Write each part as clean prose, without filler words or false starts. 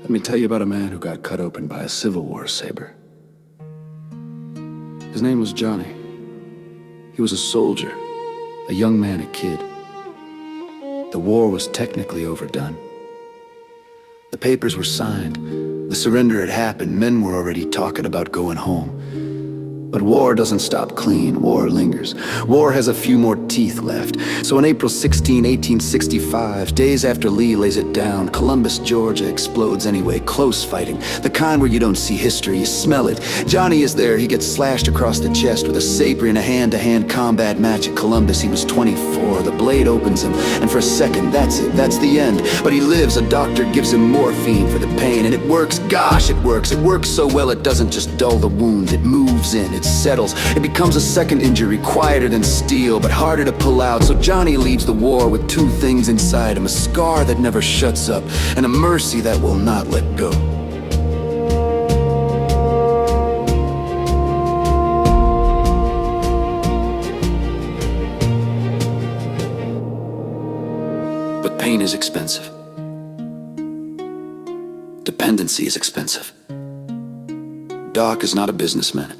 Let me tell you about a man who got cut open by a Civil War saber. His name was Johnny. He was a soldier, a young man, a kid. The war was technically overdone. The papers were signed. The surrender had happened. Men were already talking about going home. But war doesn't stop clean. War lingers. War has a few more teeth left. So on April 16, 1865, days after Lee lays it down, Columbus, Georgia explodes anyway. Close fighting. The kind where you don't see history, you smell it. Johnny is there. He gets slashed across the chest with a saber in a hand-to-hand combat match at Columbus. He was 24. The blade opens him, and for a second, that's it. That's the end. But he lives. A doctor gives him morphine for the pain, and it works. Gosh, it works. It works so well it doesn't just dull the wound. It moves in. It settles. It becomes a second injury, quieter than steel, but harder to pull out. So Johnny leaves the war with two things inside him: a scar that never shuts up, and a mercy that will not let go. But pain is expensive. Dependency is expensive. Doc is not a businessman.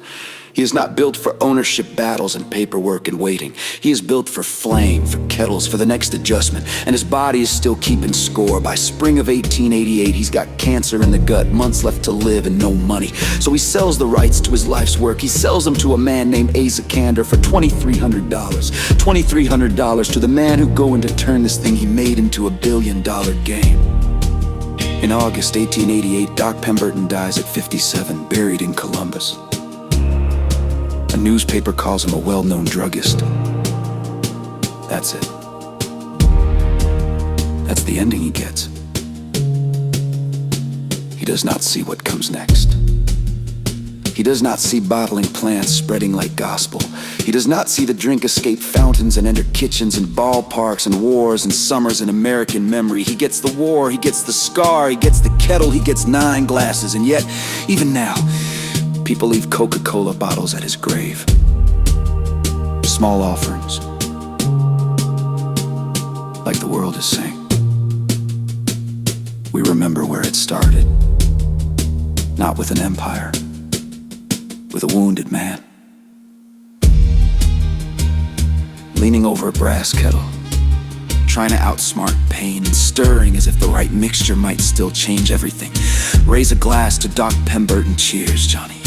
He is not built for ownership battles and paperwork and waiting. He is built for flame, for kettles, for the next adjustment, and his body is still keeping score. By spring of 1888, he's got cancer in the gut, months left to live, and no money. So he sells the rights to his life's work. He sells them to a man named Asa Kander for $2,300. $2,300 to the man who's going to turn this thing he made into $1 billion game. In August 1888, Doc Pemberton dies at 57, buried in Columbus. A newspaper calls him a well-known druggist. That's it. That's the ending he gets. He does not see what comes next. He does not see bottling plants spreading like gospel. He does not see the drink escape fountains and enter kitchens and ballparks and wars and summers in American memory. He gets the war, he gets the scar, he gets the kettle, he gets 9 glasses. And yet, even now, people leave Coca-Cola bottles at his grave. Small offerings. Like the world is saying. We remember where it started. Not with an empire, with a wounded man. Leaning over a brass kettle, trying to outsmart pain and stirring as if the right mixture might still change everything. Raise a glass to Doc Pemberton. Cheers, Johnny.